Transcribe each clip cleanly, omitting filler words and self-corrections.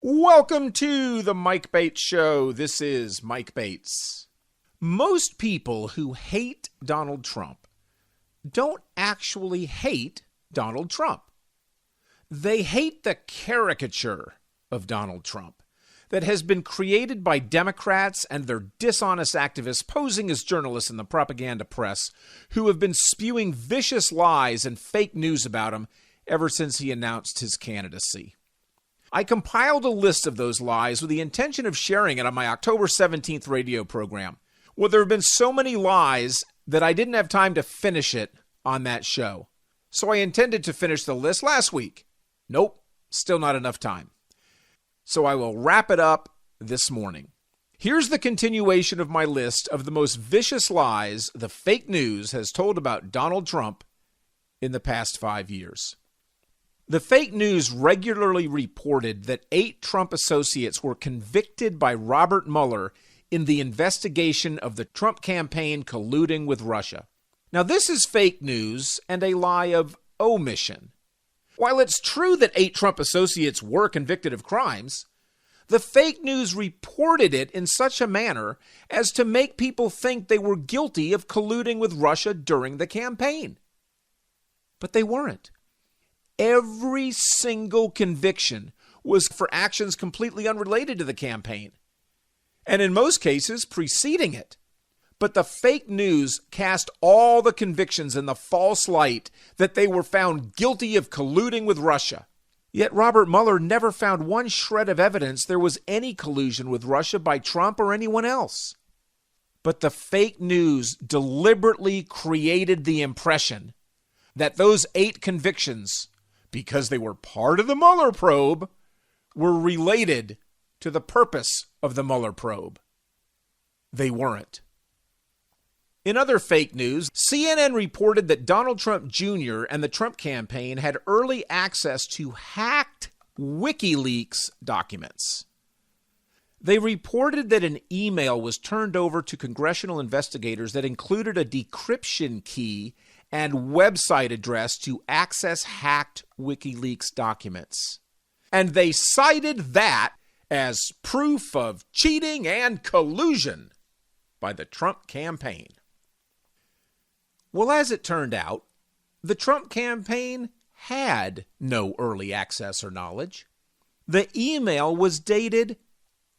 Welcome to the Mike Bates Show. This is Mike Bates. Most people who hate Donald Trump don't actually hate Donald Trump. They hate the caricature of Donald Trump that has been created by Democrats and their dishonest activists posing as journalists in the propaganda press who have been spewing vicious lies and fake news about him ever since he announced his candidacy. I compiled a list of those lies with the intention of sharing it on my October 17th radio program. Well, there have been so many lies that I didn't have time to finish it on that show. So I intended to finish the list last week. Nope, still not enough time. So I will wrap it up this morning. Here's the continuation of my list of the most vicious lies the fake news has told about Donald Trump in the past 5 years. The fake news regularly reported that 8 Trump associates were convicted by Robert Mueller in the investigation of the Trump campaign colluding with Russia. Now, this is fake news and a lie of omission. While it's true that 8 Trump associates were convicted of crimes, the fake news reported it in such a manner as to make people think they were guilty of colluding with Russia during the campaign. But they weren't. Every single conviction was for actions completely unrelated to the campaign, and in most cases preceding it. But the fake news cast all the convictions in the false light that they were found guilty of colluding with Russia. Yet Robert Mueller never found one shred of evidence there was any collusion with Russia by Trump or anyone else. But the fake news deliberately created the impression that those 8 convictions, because they were part of the Mueller probe, were related to the purpose of the Mueller probe. They weren't. In other fake news, CNN reported that Donald Trump Jr. and the Trump campaign had early access to hacked Wikileaks documents. They reported that an email was turned over to congressional investigators that included a decryption key and website address to access hacked Wikileaks documents. And they cited that as proof of cheating and collusion by the Trump campaign. Well, as it turned out, the Trump campaign had no early access or knowledge. The email was dated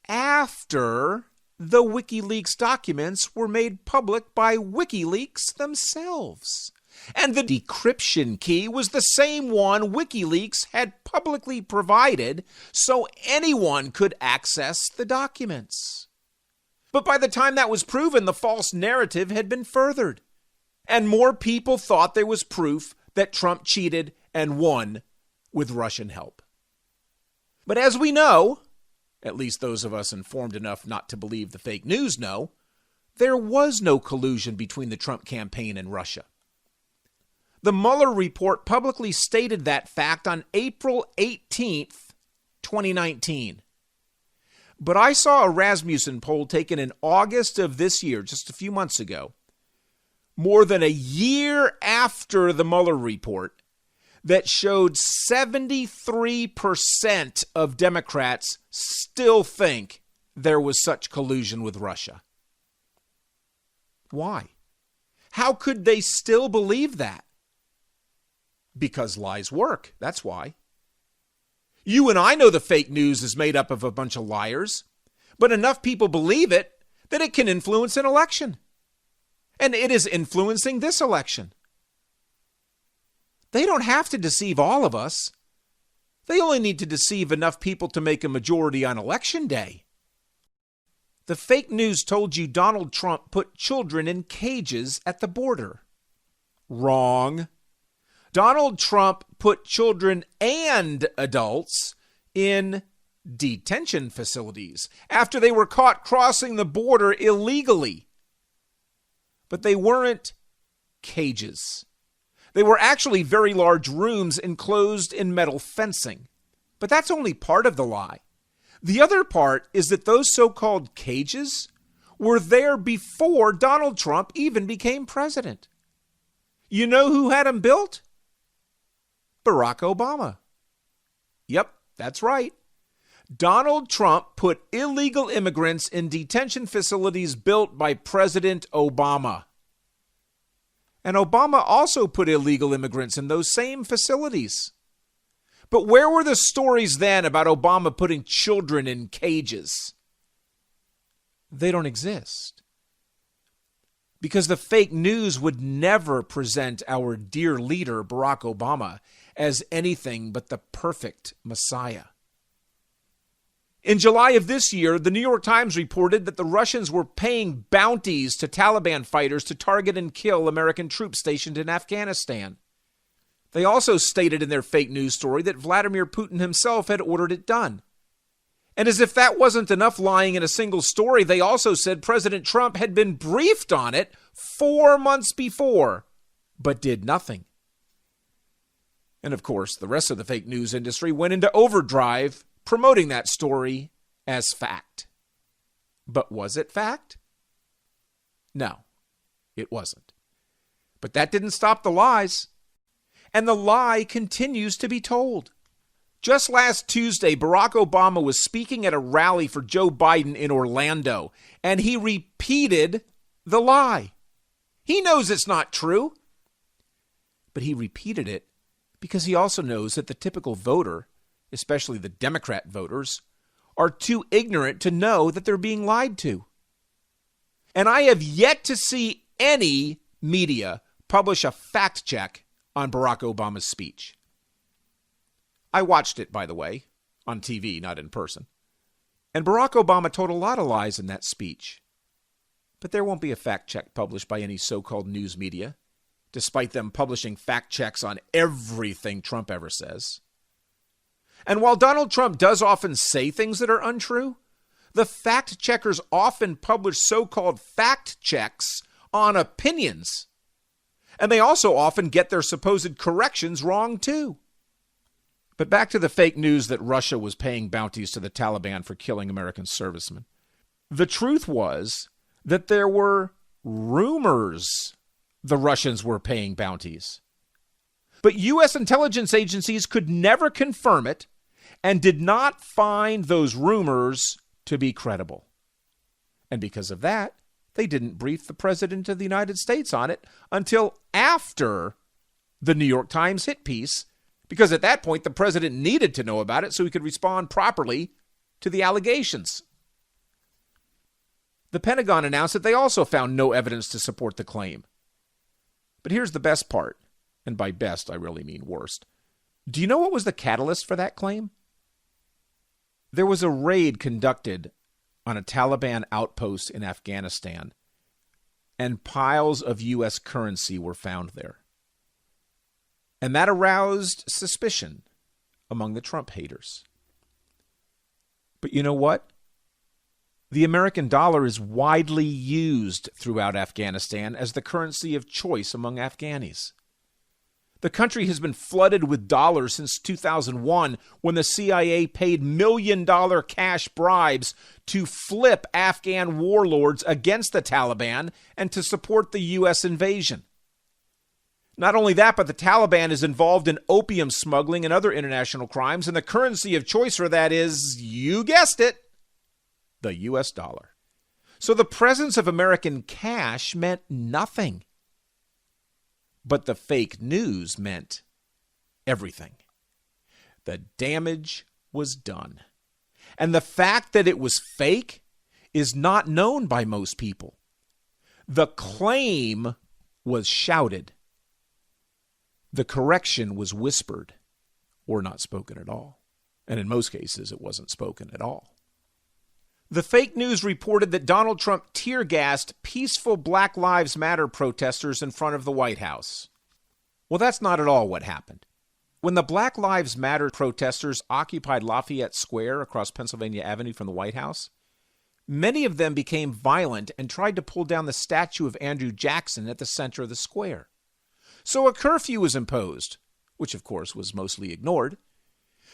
after the WikiLeaks documents were made public by WikiLeaks themselves. And the decryption key was the same one WikiLeaks had publicly provided so anyone could access the documents. But by the time that was proven, the false narrative had been furthered, and more people thought there was proof that Trump cheated and won with Russian help. But as we know, at least those of us informed enough not to believe the fake news know, there was no collusion between the Trump campaign and Russia. The Mueller report publicly stated that fact on April 18th, 2019. But I saw a Rasmussen poll taken in August of this year, just a few months ago, more than a year after the Mueller report, that showed 73% of Democrats still think there was such collusion with Russia. Why? How could they still believe that? Because lies work, that's why. You and I know the fake news is made up of a bunch of liars, but enough people believe it that it can influence an election. And it is influencing this election. They don't have to deceive all of us. They only need to deceive enough people to make a majority on election day. The fake news told you Donald Trump put children in cages at the border. Wrong. Donald Trump put children and adults in detention facilities after they were caught crossing the border illegally. But they weren't cages. They were actually very large rooms enclosed in metal fencing. But that's only part of the lie. The other part is that those so-called cages were there before Donald Trump even became president. You know who had them built? Barack Obama. Yep, that's right. Donald Trump put illegal immigrants in detention facilities built by President Obama. And Obama also put illegal immigrants in those same facilities. But where were the stories then about Obama putting children in cages? They don't exist. Because the fake news would never present our dear leader, Barack Obama, as anything but the perfect Messiah. In July of this year, the New York Times reported that the Russians were paying bounties to Taliban fighters to target and kill American troops stationed in Afghanistan. They also stated in their fake news story that Vladimir Putin himself had ordered it done. And as if that wasn't enough lying in a single story, they also said President Trump had been briefed on it 4 months before, but did nothing. And of course, the rest of the fake news industry went into overdrive promoting that story as fact. But was it fact? No, it wasn't. But that didn't stop the lies. And the lie continues to be told. Just last Tuesday, Barack Obama was speaking at a rally for Joe Biden in Orlando, and he repeated the lie. He knows it's not true. But he repeated it because he also knows that the typical voter, especially the Democrat voters, are too ignorant to know that they're being lied to. And I have yet to see any media publish a fact check on Barack Obama's speech. I watched it, by the way, on TV, not in person. And Barack Obama told a lot of lies in that speech. But there won't be a fact check published by any so-called news media, despite them publishing fact checks on everything Trump ever says. And while Donald Trump does often say things that are untrue, the fact checkers often publish so-called fact checks on opinions. And they also often get their supposed corrections wrong, too. But back to the fake news that Russia was paying bounties to the Taliban for killing American servicemen. The truth was that there were rumors the Russians were paying bounties. But U.S. intelligence agencies could never confirm it and did not find those rumors to be credible. And because of that, they didn't brief the President of the United States on it until after the New York Times hit piece, because at that point, the President needed to know about it so he could respond properly to the allegations. The Pentagon announced that they also found no evidence to support the claim. But here's the best part, and by best, I really mean worst. Do you know what was the catalyst for that claim? There was a raid conducted on a Taliban outpost in Afghanistan, and piles of U.S. currency were found there. And that aroused suspicion among the Trump haters. But you know what? The American dollar is widely used throughout Afghanistan as the currency of choice among Afghanis. The country has been flooded with dollars since 2001, when the CIA paid million-dollar cash bribes to flip Afghan warlords against the Taliban and to support the U.S. invasion. Not only that, but the Taliban is involved in opium smuggling and other international crimes, and the currency of choice for that is, you guessed it, the U.S. dollar. So the presence of American cash meant nothing. But the fake news meant everything. The damage was done. And the fact that it was fake is not known by most people. The claim was shouted. The correction was whispered or not spoken at all. And in most cases, it wasn't spoken at all. The fake news reported that Donald Trump tear-gassed peaceful Black Lives Matter protesters in front of the White House. Well, that's not at all what happened. When the Black Lives Matter protesters occupied Lafayette Square across Pennsylvania Avenue from the White House, many of them became violent and tried to pull down the statue of Andrew Jackson at the center of the square. So a curfew was imposed, which of course was mostly ignored.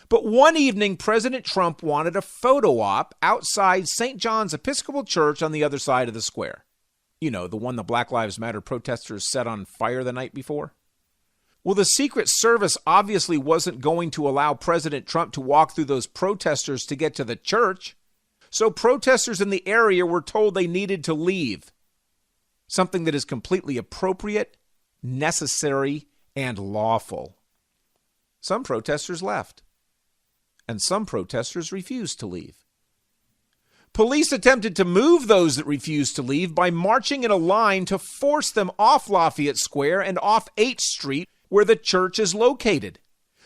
But one evening, President Trump wanted a photo op outside St. John's Episcopal Church on the other side of the square. You know, the one the Black Lives Matter protesters set on fire the night before. Well, the Secret Service obviously wasn't going to allow President Trump to walk through those protesters to get to the church. So protesters in the area were told they needed to leave. Something that is completely appropriate, necessary, and lawful. Some protesters left, and some protesters refused to leave. Police attempted to move those that refused to leave by marching in a line to force them off Lafayette Square and off 8th Street, where the church is located.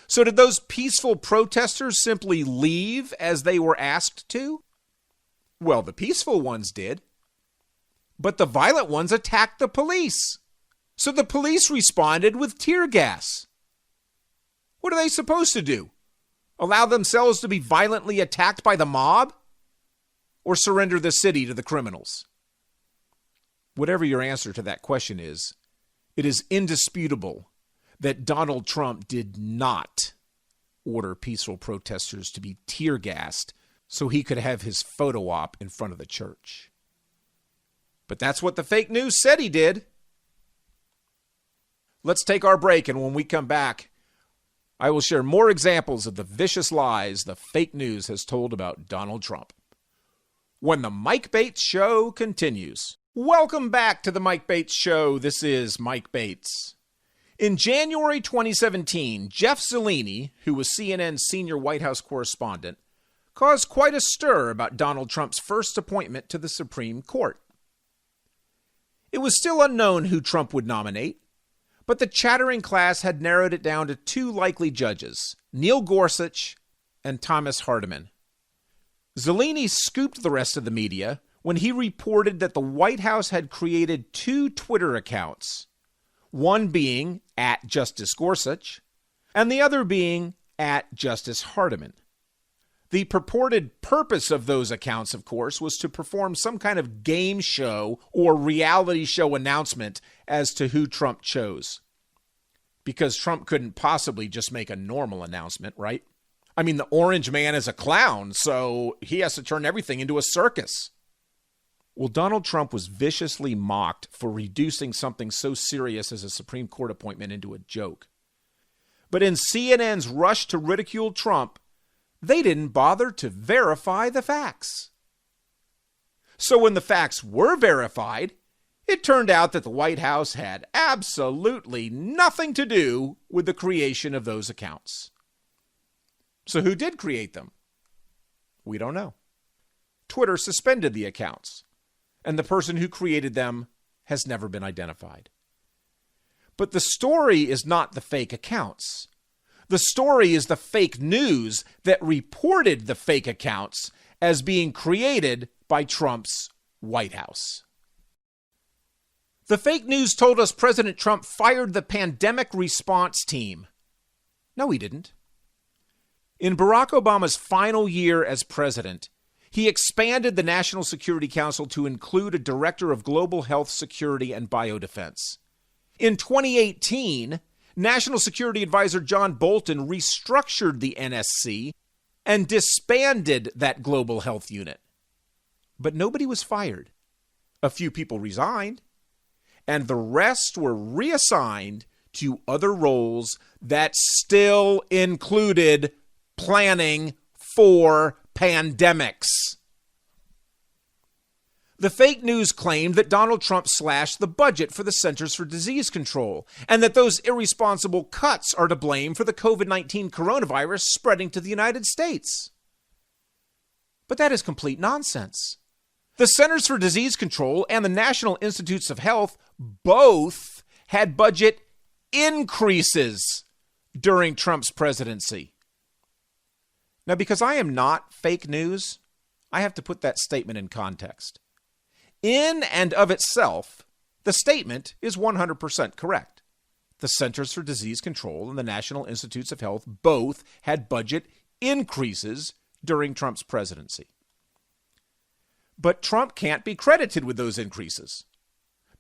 So did those peaceful protesters simply leave as they were asked to? Well, the peaceful ones did. But the violent ones attacked the police. So the police responded with tear gas. What are they supposed to do? Allow themselves to be violently attacked by the mob? Or surrender the city to the criminals? Whatever your answer to that question is, it is indisputable that Donald Trump did not order peaceful protesters to be tear gassed so he could have his photo op in front of the church. But that's what the fake news said he did. Let's take our break, and when we come back, I will share more examples of the vicious lies the fake news has told about Donald Trump. When the Mike Bates Show continues. Welcome back to the Mike Bates Show. This is Mike Bates. In January 2017, Jeff Zeleny, who was CNN's senior White House correspondent, caused quite a stir about Donald Trump's first appointment to the Supreme Court. It was still unknown who Trump would nominate, but the chattering class had narrowed it down to two likely judges, Neil Gorsuch and Thomas Hardiman. Zeleny scooped the rest of the media when he reported that the White House had created two Twitter accounts, one being @JusticeGorsuch and the other being @JusticeHardiman. The purported purpose of those accounts, of course, was to perform some kind of game show or reality show announcement as to who Trump chose. Because Trump couldn't possibly just make a normal announcement, right? I mean, the orange man is a clown, so he has to turn everything into a circus. Well, Donald Trump was viciously mocked for reducing something so serious as a Supreme Court appointment into a joke. But in CNN's rush to ridicule Trump, they didn't bother to verify the facts. So when the facts were verified, it turned out that the White House had absolutely nothing to do with the creation of those accounts. So who did create them? We don't know. Twitter suspended the accounts, and the person who created them has never been identified. But the story is not the fake accounts. The story is the fake news that reported the fake accounts as being created by Trump's White House. The fake news told us President Trump fired the pandemic response team. No, he didn't. In Barack Obama's final year as president, he expanded the National Security Council to include a director of global health security and biodefense. In 2018, National Security Advisor John Bolton restructured the NSC and disbanded that global health unit. But nobody was fired. A few people resigned, and the rest were reassigned to other roles that still included planning for pandemics. The fake news claimed that Donald Trump slashed the budget for the Centers for Disease Control and that those irresponsible cuts are to blame for the COVID-19 coronavirus spreading to the United States. But that is complete nonsense. The Centers for Disease Control and the National Institutes of Health both had budget increases during Trump's presidency. Now, because I am not fake news, I have to put that statement in context. In and of itself, the statement is 100% correct. The Centers for Disease Control and the National Institutes of Health both had budget increases during Trump's presidency. But Trump can't be credited with those increases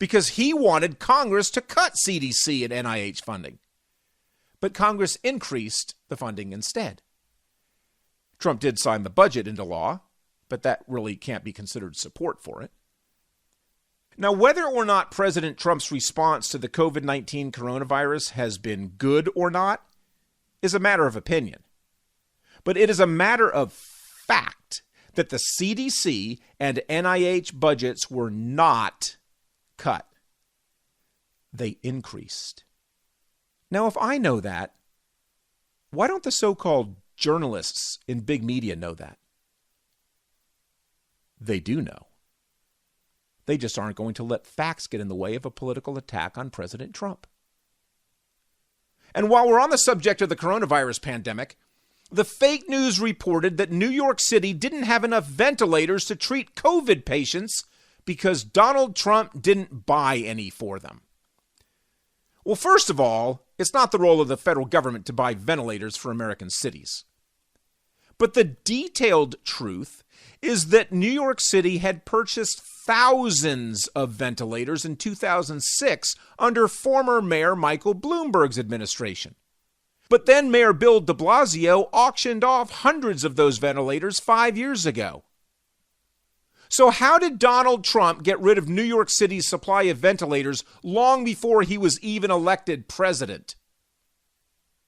because he wanted Congress to cut CDC and NIH funding. But Congress increased the funding instead. Trump did sign the budget into law, but that really can't be considered support for it. Now, whether or not President Trump's response to the COVID-19 coronavirus has been good or not is a matter of opinion. But it is a matter of fact that the CDC and NIH budgets were not cut. They increased. Now, if I know that, why don't the so-called journalists in big media know that? They do know. They just aren't going to let facts get in the way of a political attack on President Trump. And while we're on the subject of the coronavirus pandemic, the fake news reported that New York City didn't have enough ventilators to treat COVID patients because Donald Trump didn't buy any for them. Well, first of all, it's not the role of the federal government to buy ventilators for American cities. But the detailed truth is that New York City had purchased thousands of ventilators in 2006 under former Mayor Michael Bloomberg's administration. But then Mayor Bill de Blasio auctioned off hundreds of those ventilators 5 years ago. So how did Donald Trump get rid of New York City's supply of ventilators long before he was even elected president?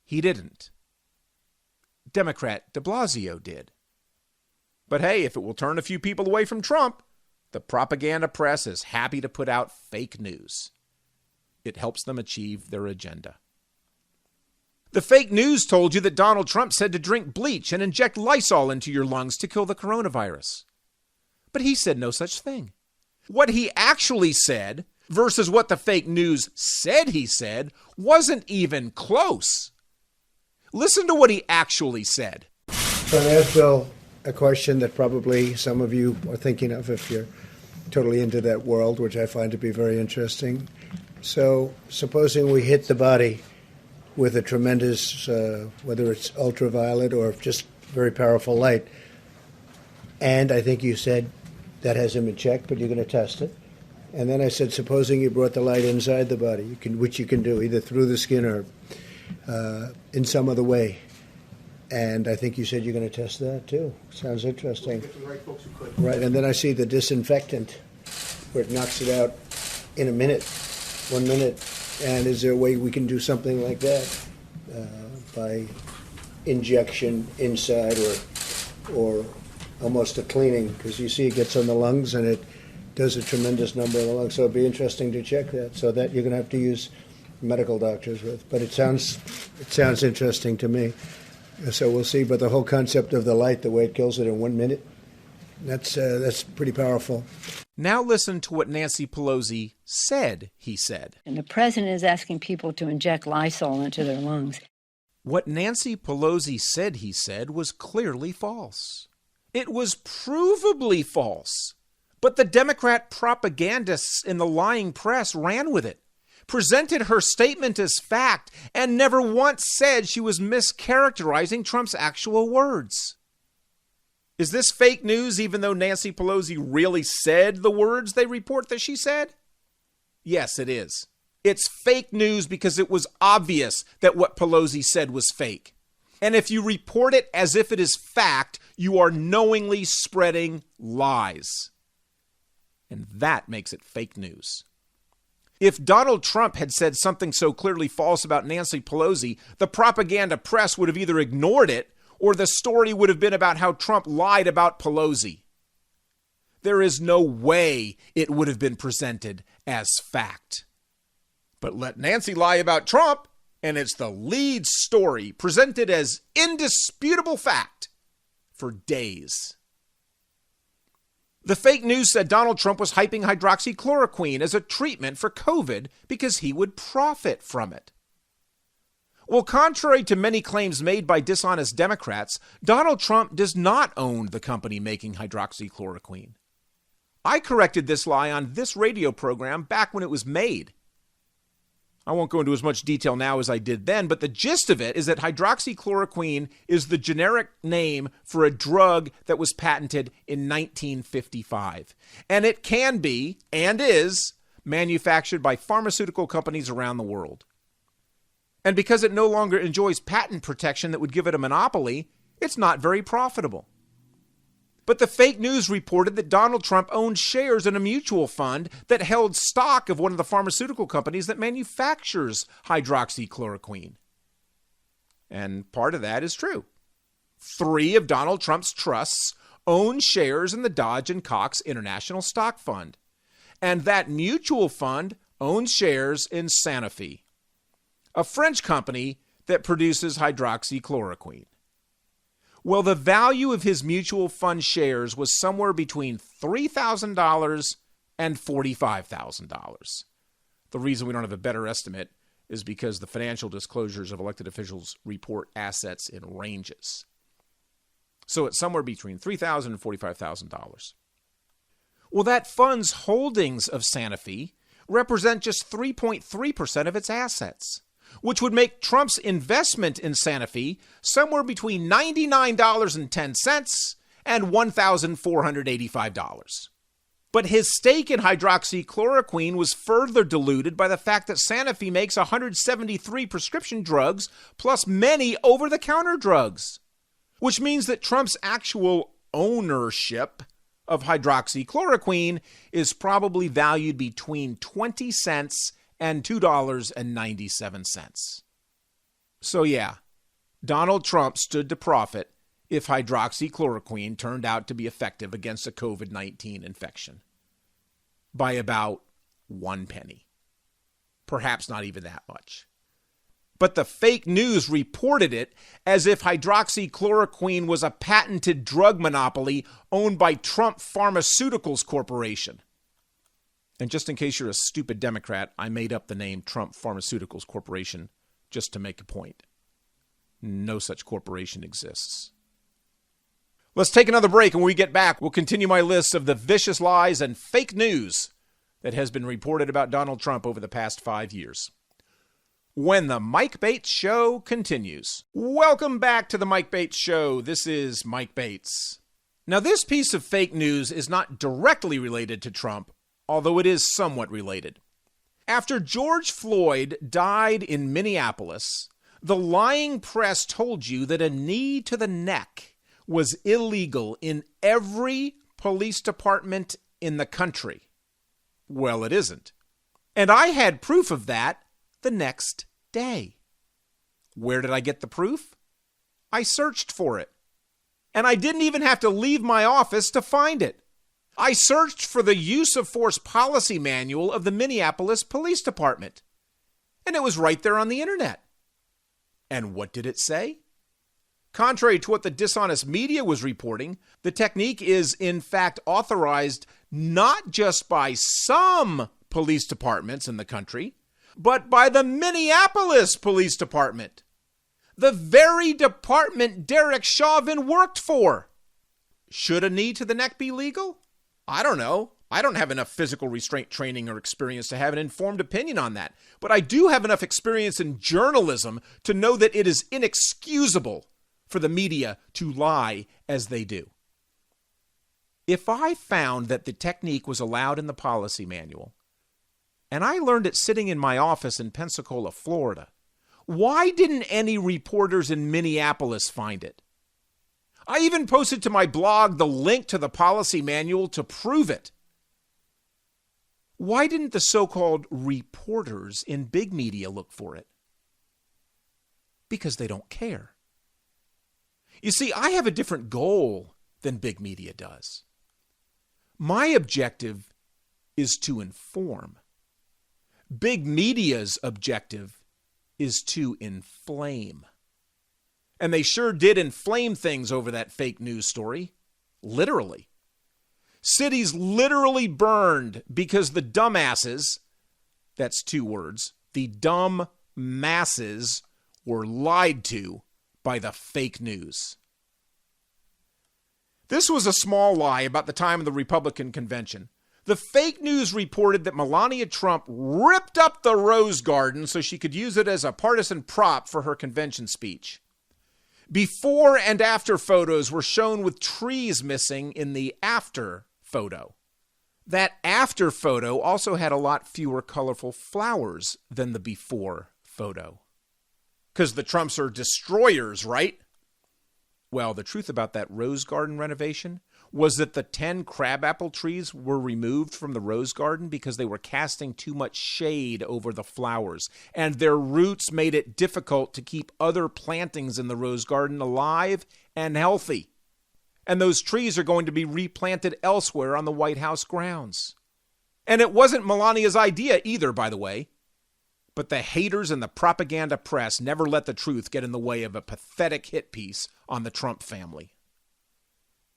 He didn't. Democrat de Blasio did. But hey, if it will turn a few people away from Trump, the propaganda press is happy to put out fake news. It helps them achieve their agenda. The fake news told you that Donald Trump said to drink bleach and inject Lysol into your lungs to kill the coronavirus. But he said no such thing. What he actually said versus what the fake news said he said wasn't even close. Listen to what he actually said. So I asked Bill a question that probably some of you are thinking of if you're totally into that world, which I find to be very interesting. So supposing we hit the body with a tremendous, whether it's ultraviolet or just very powerful light, and I think you said that has him in check, but you're going to test it. And then I said, supposing you brought the light inside the body, which you can do either through the skin or in some other way. And I think you said you're going to test that too. Sounds interesting. Right, and then I see the disinfectant where it knocks it out in a minute, 1 minute. And is there a way we can do something like that by injection inside or almost a cleaning? Because you see it gets on the lungs and it does a tremendous number of the lungs. So it'd be interesting to check that. So that you're going to have to use medical doctors with. But it sounds interesting to me. So we'll see. But the whole concept of the light, the way it kills it in 1 minute, that's pretty powerful. Now listen to what Nancy Pelosi said he said. And the president is asking people to inject Lysol into their lungs. What Nancy Pelosi said he said was clearly false. It was provably false. But the Democrat propagandists in the lying press ran with it, presented her statement as fact, and never once said she was mischaracterizing Trump's actual words. Is this fake news even though Nancy Pelosi really said the words they report that she said? Yes, it is. It's fake news because it was obvious that what Pelosi said was fake. And if you report it as if it is fact, you are knowingly spreading lies. And that makes it fake news. If Donald Trump had said something so clearly false about Nancy Pelosi, the propaganda press would have either ignored it or the story would have been about how Trump lied about Pelosi. There is no way it would have been presented as fact. But let Nancy lie about Trump, and it's the lead story presented as indisputable fact for days. The fake news said Donald Trump was hyping hydroxychloroquine as a treatment for COVID because he would profit from it. Well, contrary to many claims made by dishonest Democrats, Donald Trump does not own the company making hydroxychloroquine. I corrected this lie on this radio program back when it was made. I won't go into as much detail now as I did then, but the gist of it is that hydroxychloroquine is the generic name for a drug that was patented in 1955. And it can be, and is, manufactured by pharmaceutical companies around the world. And because it no longer enjoys patent protection that would give it a monopoly, it's not very profitable. But the fake news reported that Donald Trump owned shares in a mutual fund that held stock of one of the pharmaceutical companies that manufactures hydroxychloroquine. And part of that is true. 3 of Donald Trump's trusts own shares in the Dodge and Cox International Stock Fund. And that mutual fund owns shares in Sanofi, a French company that produces hydroxychloroquine. Well, the value of his mutual fund shares was somewhere between $3,000 and $45,000. The reason we don't have a better estimate is because the financial disclosures of elected officials report assets in ranges. So it's somewhere between $3,000 and $45,000. Well, that fund's holdings of Sanofi represent just 3.3% of its assets, which would make Trump's investment in Sanofi somewhere between $99.10 and $1,485. But his stake in hydroxychloroquine was further diluted by the fact that Sanofi makes 173 prescription drugs plus many over-the-counter drugs, which means that Trump's actual ownership of hydroxychloroquine is probably valued between 20 cents and $2.97. So yeah, Donald Trump stood to profit if hydroxychloroquine turned out to be effective against a COVID-19 infection by about 1 penny. Perhaps not even that much. But the fake news reported it as if hydroxychloroquine was a patented drug monopoly owned by Trump Pharmaceuticals Corporation. And just in case you're a stupid Democrat, I made up the name Trump Pharmaceuticals Corporation just to make a point. No such corporation exists. Let's take another break, and when we get back, we'll continue my list of the vicious lies and fake news that has been reported about Donald Trump over the past 5 years. When the Mike Bates Show continues. Welcome back to the Mike Bates Show. This is Mike Bates. Now, this piece of fake news is not directly related to Trump, although it is somewhat related. After George Floyd died in Minneapolis, the lying press told you that a knee to the neck was illegal in every police department in the country. Well, it isn't. And I had proof of that the next day. Where did I get the proof? I searched for it. And I didn't even have to leave my office to find it. I searched for the use of force policy manual of the Minneapolis Police Department. And it was right there on the internet. And what did it say? Contrary to what the dishonest media was reporting, the technique is in fact authorized not just by some police departments in the country, but by the Minneapolis Police Department, the very department Derek Chauvin worked for. Should a knee to the neck be legal? I don't know. I don't have enough physical restraint training or experience to have an informed opinion on that. But I do have enough experience in journalism to know that it is inexcusable for the media to lie as they do. If I found that the technique was allowed in the policy manual, and I learned it sitting in my office in Pensacola, Florida, why didn't any reporters in Minneapolis find it? I even posted to my blog the link to the policy manual to prove it. Why didn't the so-called reporters in big media look for it? Because they don't care. You see, I have a different goal than big media does. My objective is to inform. Big media's objective is to inflame. And they sure did inflame things over that fake news story. Literally. Cities literally burned because the dumbasses, that's 2 words, the dumb masses were lied to by the fake news. This was a small lie about the time of the Republican convention. The fake news reported that Melania Trump ripped up the Rose Garden so she could use it as a partisan prop for her convention speech. Before and after photos were shown with trees missing in the after photo. That after photo also had a lot fewer colorful flowers than the before photo. Because the Trumps are destroyers, right? Well, the truth about that Rose Garden renovation was that the 10 crabapple trees were removed from the rose garden because they were casting too much shade over the flowers, and their roots made it difficult to keep other plantings in the rose garden alive and healthy. And those trees are going to be replanted elsewhere on the White House grounds. And it wasn't Melania's idea either, by the way. But the haters and the propaganda press never let the truth get in the way of a pathetic hit piece on the Trump family.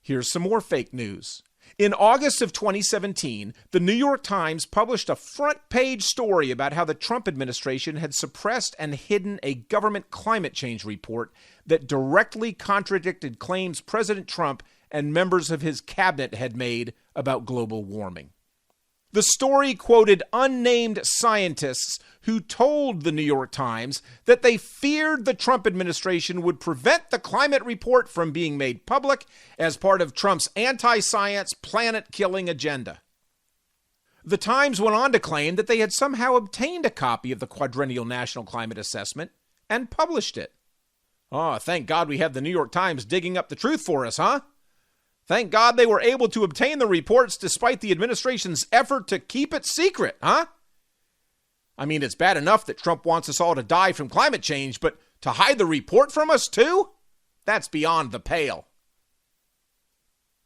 Here's some more fake news. In August of 2017, the New York Times published a front-page story about how the Trump administration had suppressed and hidden a government climate change report that directly contradicted claims President Trump and members of his cabinet had made about global warming. The story quoted unnamed scientists who told the New York Times that they feared the Trump administration would prevent the climate report from being made public as part of Trump's anti-science, planet-killing agenda. The Times went on to claim that they had somehow obtained a copy of the Quadrennial National Climate Assessment and published it. Oh, thank God we have the New York Times digging up the truth for us, huh? Thank God they were able to obtain the reports despite the administration's effort to keep it secret, huh? I mean, it's bad enough that Trump wants us all to die from climate change, but to hide the report from us too? That's beyond the pale.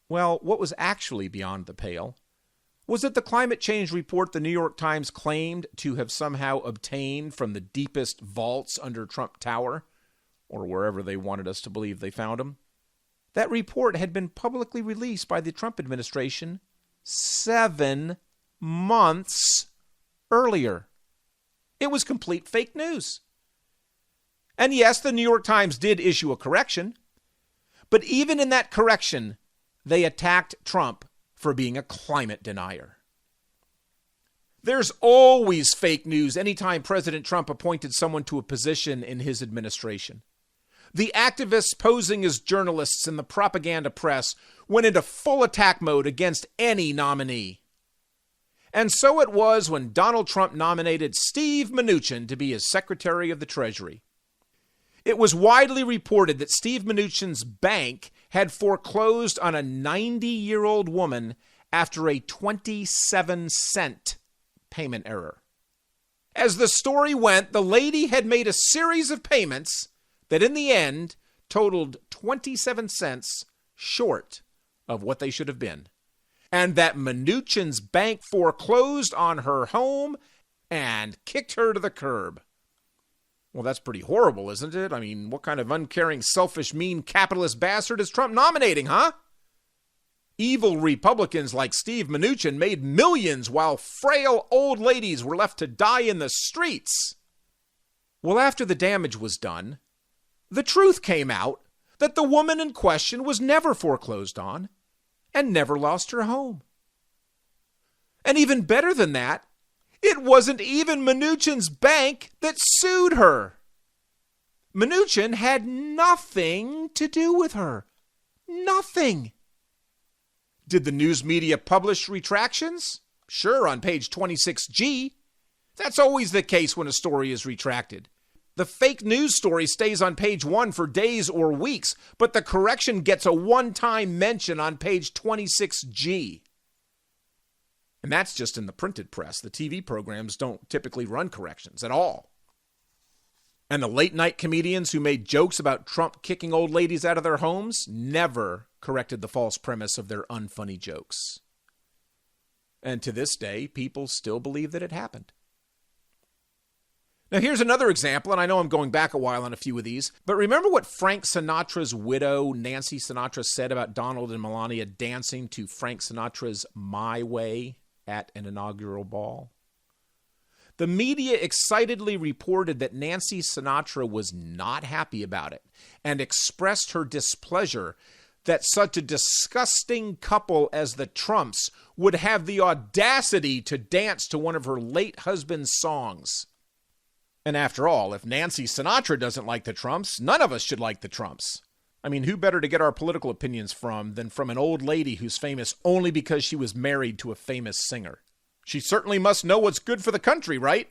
Well, what was actually beyond the pale was that the climate change report the New York Times claimed to have somehow obtained from the deepest vaults under Trump Tower, or wherever they wanted us to believe they found them, that report had been publicly released by the Trump administration 7 months earlier. It was complete fake news. And yes, the New York Times did issue a correction, but even in that correction, they attacked Trump for being a climate denier. There's always fake news anytime President Trump appointed someone to a position in his administration. The activists posing as journalists in the propaganda press went into full attack mode against any nominee. And so it was when Donald Trump nominated Steve Mnuchin to be his Secretary of the Treasury. It was widely reported that Steve Mnuchin's bank had foreclosed on a 90-year-old woman after a 27-cent payment error. As the story went, the lady had made a series of payments that in the end totaled 27 cents short of what they should have been, and that Mnuchin's bank foreclosed on her home and kicked her to the curb. Well, that's pretty horrible, isn't it? I mean, what kind of uncaring, selfish, mean, capitalist bastard is Trump nominating, huh? Evil Republicans like Steve Mnuchin made millions while frail old ladies were left to die in the streets. Well, after the damage was done, the truth came out that the woman in question was never foreclosed on and never lost her home. And even better than that, it wasn't even Mnuchin's bank that sued her. Mnuchin had nothing to do with her. Nothing. Did the news media publish retractions? Sure, on page 26G. That's always the case when a story is retracted. The fake news story stays on page 1 for days or weeks, but the correction gets a one-time mention on page 26G. And that's just in the printed press. The TV programs don't typically run corrections at all. And the late-night comedians who made jokes about Trump kicking old ladies out of their homes never corrected the false premise of their unfunny jokes. And to this day, people still believe that it happened. Now, here's another example, and I know I'm going back a while on a few of these, but remember what Frank Sinatra's widow, Nancy Sinatra, said about Donald and Melania dancing to Frank Sinatra's My Way at an inaugural ball? The media excitedly reported that Nancy Sinatra was not happy about it and expressed her displeasure that such a disgusting couple as the Trumps would have the audacity to dance to one of her late husband's songs. And after all, if Nancy Sinatra doesn't like the Trumps, none of us should like the Trumps. I mean, who better to get our political opinions from than from an old lady who's famous only because she was married to a famous singer? She certainly must know what's good for the country, right?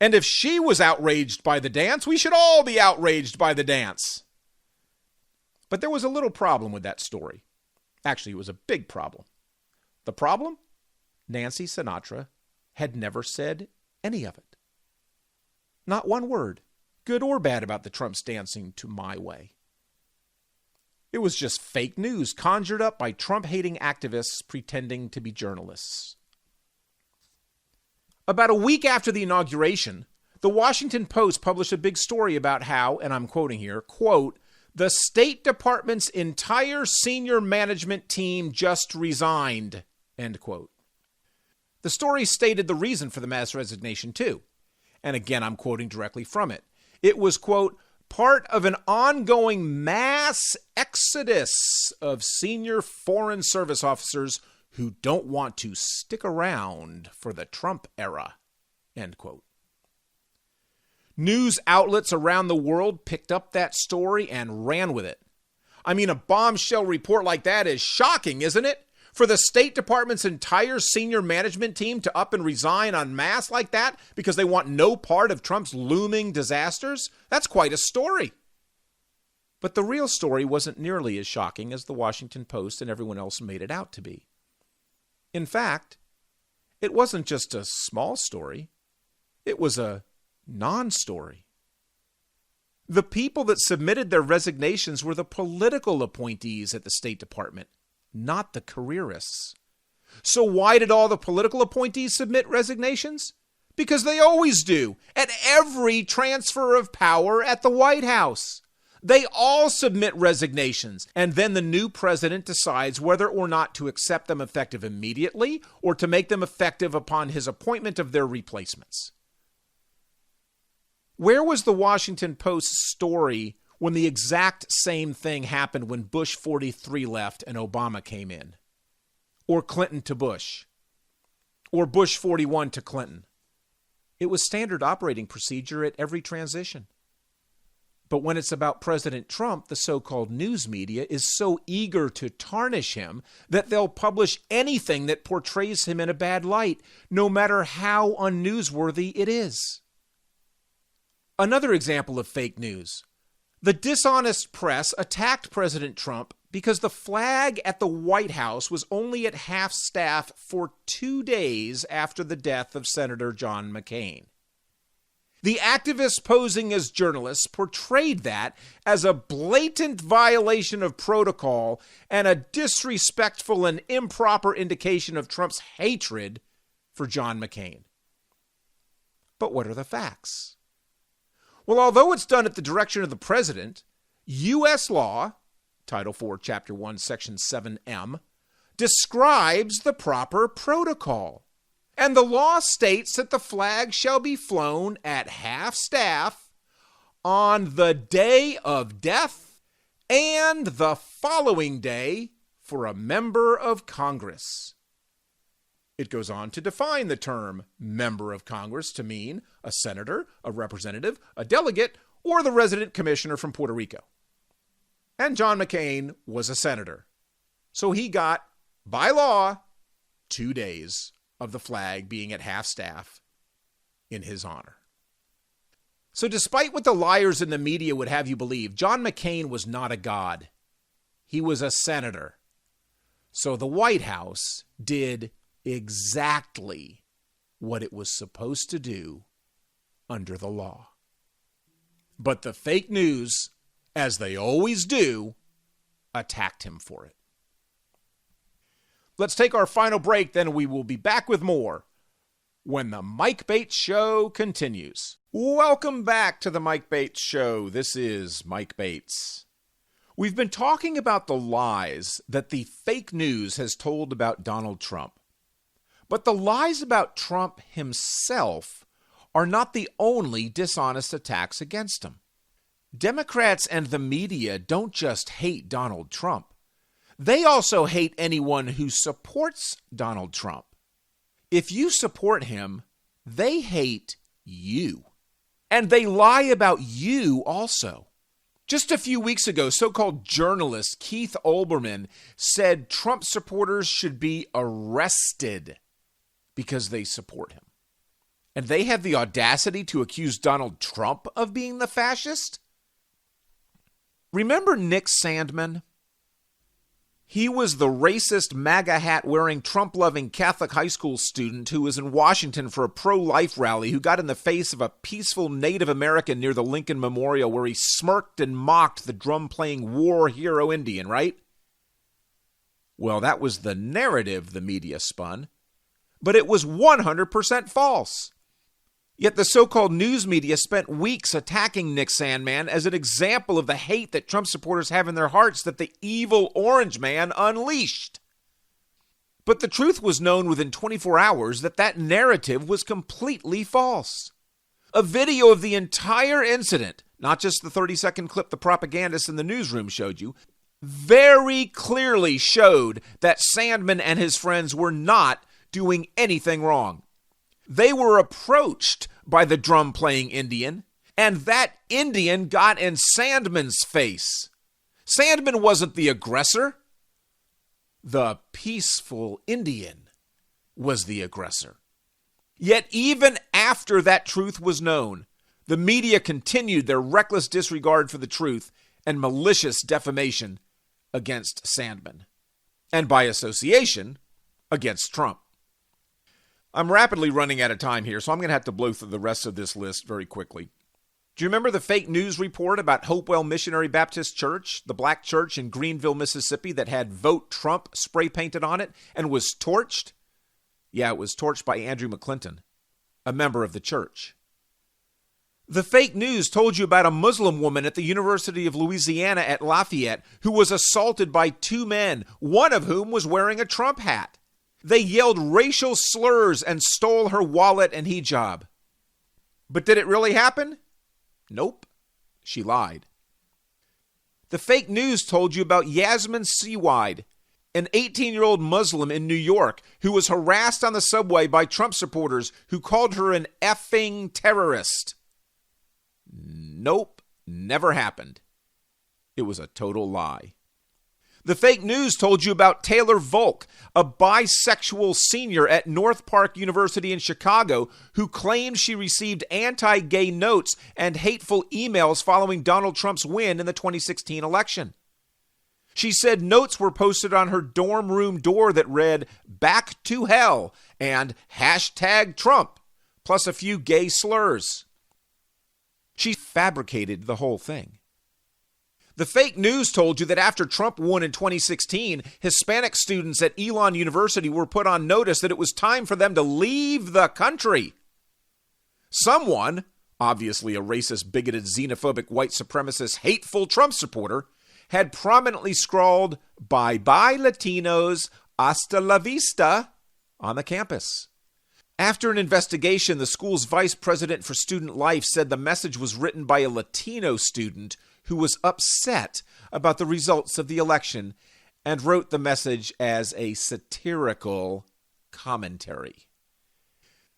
And if she was outraged by the dance, we should all be outraged by the dance. But there was a little problem with that story. Actually, it was a big problem. The problem? Nancy Sinatra had never said any of it. Not one word, good or bad, about the Trumps dancing to My Way. It was just fake news conjured up by Trump-hating activists pretending to be journalists. About a week after the inauguration, the Washington Post published a big story about how, and I'm quoting here, quote, "The State Department's entire senior management team just resigned," end quote. The story stated the reason for the mass resignation, too. And again, I'm quoting directly from it. It was, quote, "part of an ongoing mass exodus of senior Foreign Service officers who don't want to stick around for the Trump era," end quote. News outlets around the world picked up that story and ran with it. I mean, a bombshell report like that is shocking, isn't it? For the State Department's entire senior management team to up and resign en masse like that because they want no part of Trump's looming disasters? That's quite a story. But the real story wasn't nearly as shocking as the Washington Post and everyone else made it out to be. In fact, it wasn't just a small story. It was a non-story. The people that submitted their resignations were the political appointees at the State Department, not the careerists. So why did all the political appointees submit resignations? Because they always do, at every transfer of power at the White House. They all submit resignations, and then the new president decides whether or not to accept them effective immediately or to make them effective upon his appointment of their replacements. Where was the Washington Post's story when the exact same thing happened when Bush 43 left and Obama came in? Or Clinton to Bush? Or Bush 41 to Clinton? It was standard operating procedure at every transition. But when it's about President Trump, the so-called news media is so eager to tarnish him that they'll publish anything that portrays him in a bad light, no matter how unnewsworthy it is. Another example of fake news. The dishonest press attacked President Trump because the flag at the White House was only at half-staff for 2 days after the death of Senator John McCain. The activists posing as journalists portrayed that as a blatant violation of protocol and a disrespectful and improper indication of Trump's hatred for John McCain. But what are the facts? Well, although it's done at the direction of the president, U.S. law, Title IV, Chapter 1, Section 7M, describes the proper protocol. And the law states that the flag shall be flown at half-staff on the day of death and the following day for a member of Congress. It goes on to define the term member of Congress to mean a senator, a representative, a delegate, or the resident commissioner from Puerto Rico. And John McCain was a senator. So he got, by law, 2 days of the flag being at half-staff in his honor. So despite what the liars in the media would have you believe, John McCain was not a god. He was a senator. So the White House did exactly what it was supposed to do under the law. But the fake news, as they always do, attacked him for it. Let's take our final break, then we will be back with more when the Mike Bates Show continues. Welcome back to the Mike Bates Show. This is Mike Bates. We've been talking about the lies that the fake news has told about Donald Trump. But the lies about Trump himself are not the only dishonest attacks against him. Democrats and the media don't just hate Donald Trump. They also hate anyone who supports Donald Trump. If you support him, they hate you. And they lie about you also. Just a few weeks ago, so-called journalist Keith Olbermann said Trump supporters should be arrested because they support him. And they have the audacity to accuse Donald Trump of being the fascist? Remember Nick Sandmann? He was the racist MAGA hat-wearing Trump-loving Catholic high school student who was in Washington for a pro-life rally who got in the face of a peaceful Native American near the Lincoln Memorial where he smirked and mocked the drum-playing war hero Indian, right? Well, that was the narrative the media spun, but it was 100% false. Yet the so-called news media spent weeks attacking Nick Sandmann as an example of the hate that Trump supporters have in their hearts that the evil orange man unleashed. But the truth was known within 24 hours that that narrative was completely false. A video of the entire incident, not just the 30-second clip the propagandists in the newsroom showed you, very clearly showed that Sandmann and his friends were not doing anything wrong. They were approached by the drum-playing Indian, and that Indian got in Sandmann's face. Sandmann wasn't the aggressor. The peaceful Indian was the aggressor. Yet even after that truth was known, the media continued their reckless disregard for the truth and malicious defamation against Sandmann, and by association, against Trump. I'm rapidly running out of time here, so I'm going to have to blow through the rest of this list very quickly. Do you remember the fake news report about Hopewell Missionary Baptist Church, the black church in Greenville, Mississippi, that had "Vote Trump" spray painted on it and was torched? Yeah, it was torched by Andrew McClinton, a member of the church. The fake news told you about a Muslim woman at the University of Louisiana at Lafayette who was assaulted by two men, one of whom was wearing a Trump hat. They yelled racial slurs and stole her wallet and hijab. But did it really happen? Nope. She lied. The fake news told you about Yasmin Seawide, an 18-year-old Muslim in New York who was harassed on the subway by Trump supporters who called her an effing terrorist. Nope, never happened. It was a total lie. The fake news told you about Taylor Volk, a bisexual senior at North Park University in Chicago who claimed she received anti-gay notes and hateful emails following Donald Trump's win in the 2016 election. She said notes were posted on her dorm room door that read, "Back to Hell" and #Trump, plus a few gay slurs. She fabricated the whole thing. The fake news told you that after Trump won in 2016, Hispanic students at Elon University were put on notice that it was time for them to leave the country. Someone, obviously a racist, bigoted, xenophobic, white supremacist, hateful Trump supporter, had prominently scrawled, "Bye-bye Latinos, hasta la vista," on the campus. After an investigation, the school's vice president for student life said the message was written by a Latino student who was upset about the results of the election and wrote the message as a satirical commentary.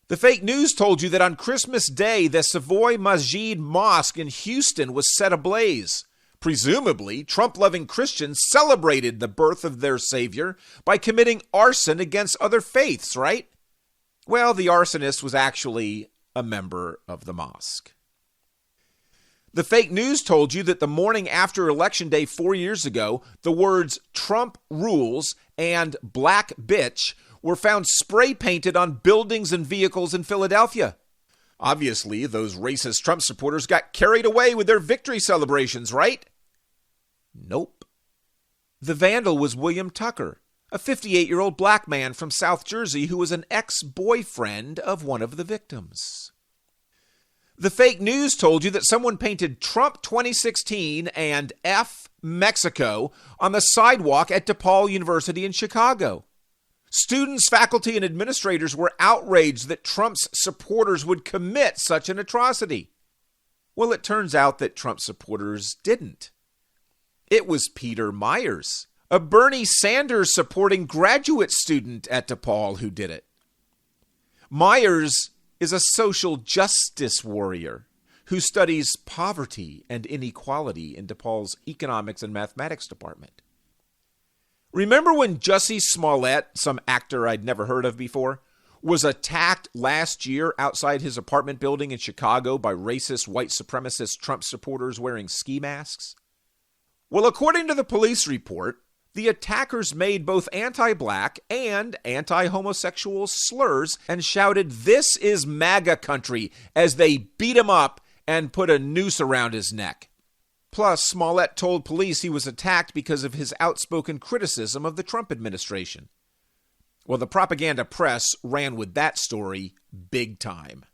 The fake news told you that on Christmas Day, the Savoy Masjid Mosque in Houston was set ablaze. Presumably, Trump-loving Christians celebrated the birth of their savior by committing arson against other faiths, right? Well, the arsonist was actually a member of the mosque. The fake news told you that the morning after Election Day 4 years ago, the words "Trump rules" and "black bitch" were found spray painted on buildings and vehicles in Philadelphia. Obviously, those racist Trump supporters got carried away with their victory celebrations, right? Nope. The vandal was William Tucker, a 58-year-old black man from South Jersey who was an ex-boyfriend of one of the victims. The fake news told you that someone painted Trump 2016 and F Mexico on the sidewalk at DePaul University in Chicago. Students, faculty, and administrators were outraged that Trump's supporters would commit such an atrocity. Well, it turns out that Trump supporters didn't. It was Peter Myers, a Bernie Sanders supporting graduate student at DePaul, who did it. Myers is a social justice warrior who studies poverty and inequality in DePaul's economics and mathematics department. Remember when Jussie Smollett, some actor I'd never heard of before, was attacked last year outside his apartment building in Chicago by racist white supremacist Trump supporters wearing ski masks? Well, according to the police report, The attackers made both anti-black and anti-homosexual slurs and shouted, "This is MAGA country," as they beat him up and put a noose around his neck. Plus, Smallett told police he was attacked because of his outspoken criticism of the Trump administration. Well, the propaganda press ran with that story big time.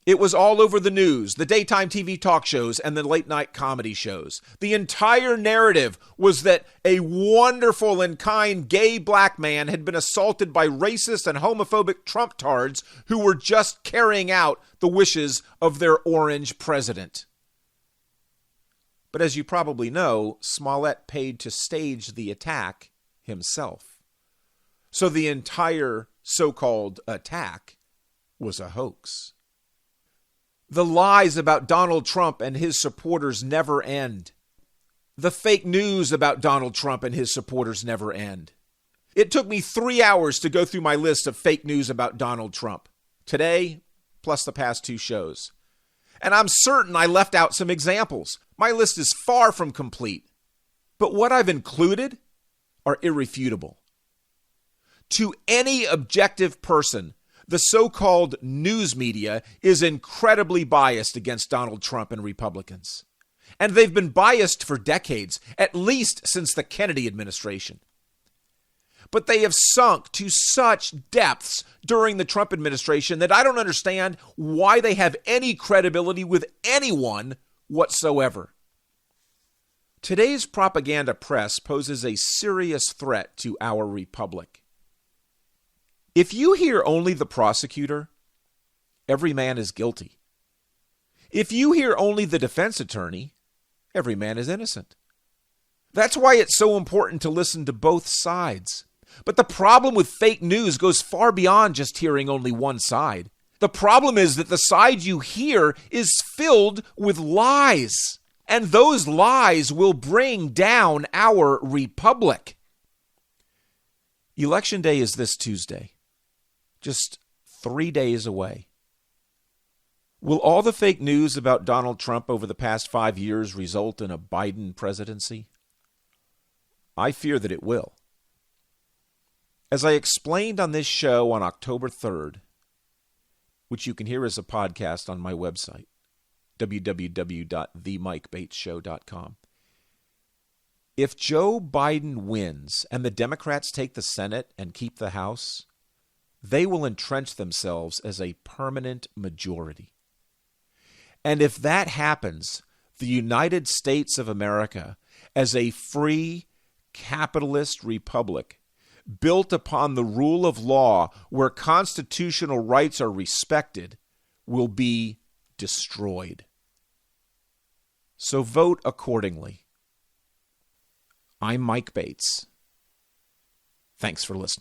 It was all over the news, the daytime TV talk shows, and the late-night comedy shows. The entire narrative was that a wonderful and kind gay black man had been assaulted by racist and homophobic Trump-tards who were just carrying out the wishes of their orange president. But as you probably know, Smallett paid to stage the attack himself. So the entire so-called attack was a hoax. The lies about Donald Trump and his supporters never end. The fake news about Donald Trump and his supporters never end. It took me 3 hours to go through my list of fake news about Donald Trump. Today, plus the past 2 shows. And I'm certain I left out some examples. My list is far from complete. But what I've included are irrefutable. To any objective person, the so-called news media is incredibly biased against Donald Trump and Republicans. And they've been biased for decades, at least since the Kennedy administration. But they have sunk to such depths during the Trump administration that I don't understand why they have any credibility with anyone whatsoever. Today's propaganda press poses a serious threat to our republic. If you hear only the prosecutor, every man is guilty. If you hear only the defense attorney, every man is innocent. That's why it's so important to listen to both sides. But the problem with fake news goes far beyond just hearing only one side. The problem is that the side you hear is filled with lies. And those lies will bring down our republic. Election day is this Tuesday. Just 3 days away. Will all the fake news about Donald Trump over the past 5 years result in a Biden presidency? I fear that it will. As I explained on this show on October 3rd, which you can hear as a podcast on my website, www.themikebatesshow.com, if Joe Biden wins and the Democrats take the Senate and keep the House, they will entrench themselves as a permanent majority. And if that happens, the United States of America, as a free capitalist republic, built upon the rule of law where constitutional rights are respected, will be destroyed. So vote accordingly. I'm Mike Bates. Thanks for listening.